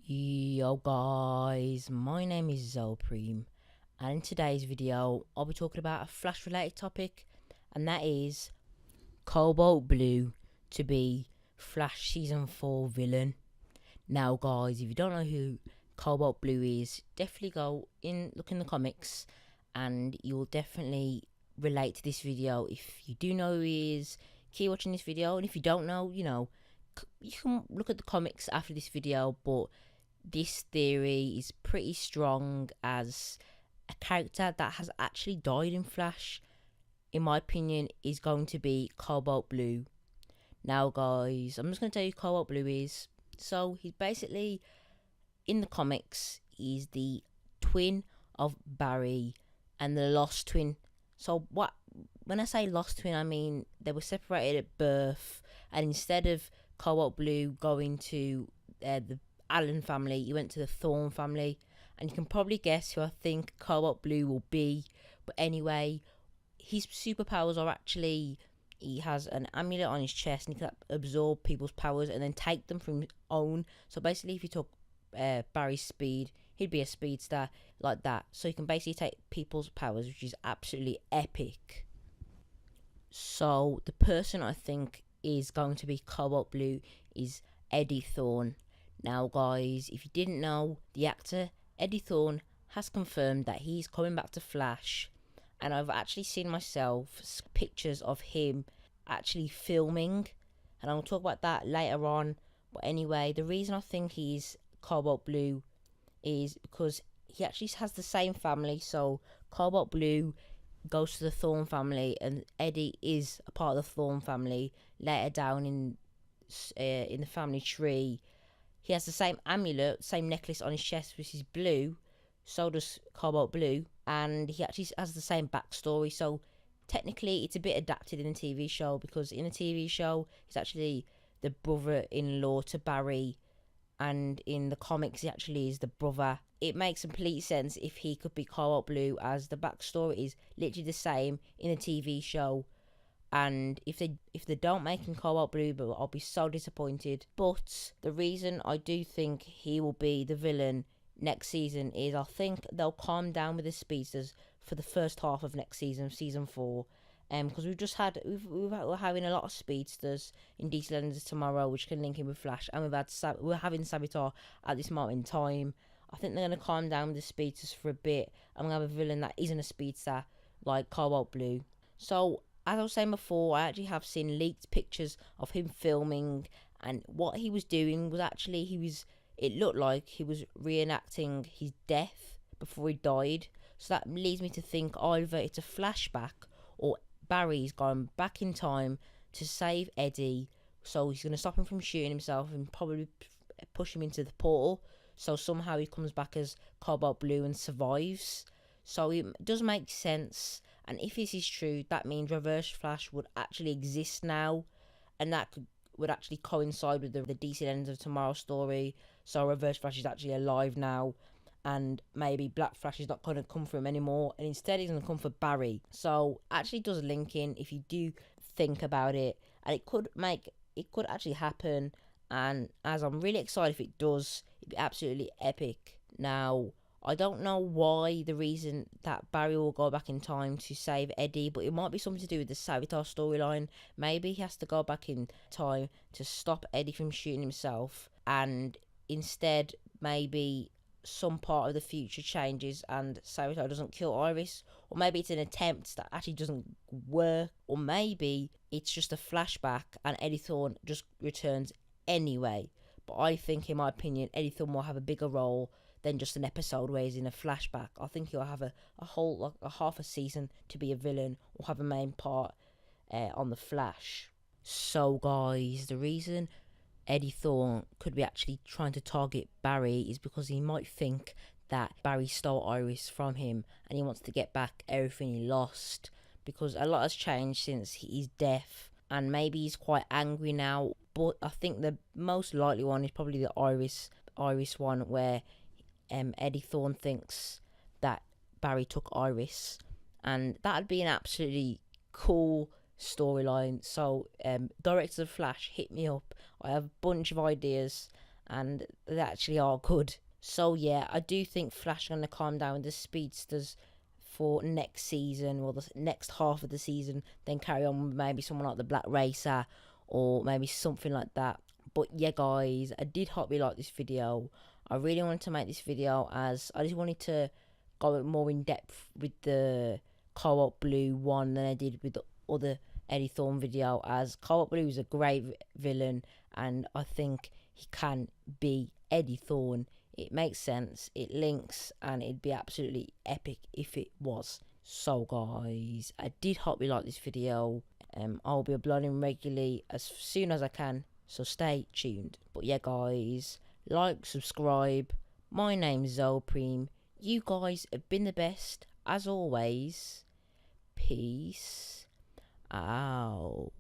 Yo guys, my name is Zopreme, and in today's video I'll be talking about a Flash related topic, and that is Cobalt Blue to be Flash Season 4 villain. Now guys, if you don't know who Cobalt Blue is, definitely go in, look in the comics, and you'll definitely relate to this video. If you do know who he is, keep watching this video, and if you don't know, you can look at the comics after this video, but this theory is pretty strong as a character that has actually died in Flash, in my opinion, is going to be Cobalt Blue. Now guys, I'm just going to tell you who Cobalt Blue is. So he's basically, in the comics, he's the twin of Barry and the lost twin. So when I say lost twin, I mean they were separated at birth, and instead of Cobalt Blue going to the Allen family, he went to the Thawne family, and you can probably guess who I think Cobalt Blue will be. But anyway, his superpowers are actually, he has an amulet on his chest and he can absorb people's powers and then take them from his own. So basically, if you took Barry's speed, he'd be a speedster like that. So he can basically take people's powers, which is absolutely epic. So the person I think is going to be Cobalt Blue is Eddie Thawne. Now guys, if you didn't know, the actor Eddie Thawne has confirmed that he's coming back to Flash, and I've actually seen myself pictures of him actually filming, and I'll talk about that later on. But anyway, the reason I think he's Cobalt Blue is because he actually has the same family. So Cobalt Blue goes to the Thawne family, and Eddie is a part of the Thawne family. Later down in the family tree, he has the same amulet, same necklace on his chest, which is blue. So does Cobalt Blue, and he actually has the same backstory. So technically, it's a bit adapted in the TV show, because in the TV show, he's actually the brother-in-law to Barry, and in the comics, he actually is the brother. It makes complete sense if he could be Cobalt Blue, as the backstory is literally the same in the TV show. And if they don't make him Cobalt Blue, but I'll be so disappointed. But the reason I do think he will be the villain next season is I think they'll calm down with the speedsters for the first half of next season, season 4. Because we're having a lot of speedsters in DC Legends tomorrow, which can link in with Flash, and we're having Savitar at this moment in time. I think they're gonna calm down with the speedsters for a bit, and we're gonna have a villain that isn't a speedster like Cobalt Blue. So, as I was saying before, I actually have seen leaked pictures of him filming, and what he was doing was actually it looked like he was reenacting his death before he died. So that leads me to think either it's a flashback or Barry's gone back in time to save Eddie. So he's going to stop him from shooting himself and probably push him into the portal. So somehow he comes back as Cobalt Blue and survives. So it does make sense. And if this is true, that means Reverse Flash would actually exist now, and that would actually coincide with the DC Legends of Tomorrow story. So Reverse Flash is actually alive now, and maybe Black Flash is not going to come for him anymore, and instead he's going to come for Barry. So actually does link in if you do think about it, and it could actually happen. And as I'm really excited if it does, it'd be absolutely epic. Now, I don't know why the reason that Barry will go back in time to save Eddie, but it might be something to do with the Savitar storyline. Maybe he has to go back in time to stop Eddie from shooting himself, and instead maybe some part of the future changes and Savitar doesn't kill Iris, or maybe it's an attempt that actually doesn't work, or maybe it's just a flashback and Eddie Thawne just returns anyway. But I think, in my opinion, Eddie Thawne will have a bigger role than just an episode where he's in a flashback. I think he'll have a whole, like a half a season to be a villain or have a main part on the Flash. So guys, the reason Eddie Thawne could be actually trying to target Barry is because he might think that Barry stole Iris from him and he wants to get back everything he lost, because a lot has changed since his death, and maybe he's quite angry now. But I think the most likely one is probably the Iris one, where Eddie Thawne thinks that Barry took Iris, and that'd be an absolutely cool storyline. So directors of Flash, hit me up. I have a bunch of ideas, and they actually are good. So yeah, I do think Flash are going to calm down with the speedsters for next season, or the next half of the season, then carry on with maybe someone like the Black Racer or maybe something like that. But yeah guys, I did hope you like this video. I really wanted to make this video as I just wanted to go more in depth with the Cobalt Blue one than I did with the other Eddie Thawne video, as Cobalt Blue is a great villain and I think he can be Eddie Thawne. It makes sense, it links, and it'd be absolutely epic if it was. So guys, I did hope you like this video. I'll be uploading regularly as soon as I can, so stay tuned. But yeah guys, like, subscribe. My name's Zopreme. You guys have been the best as always. Peace out.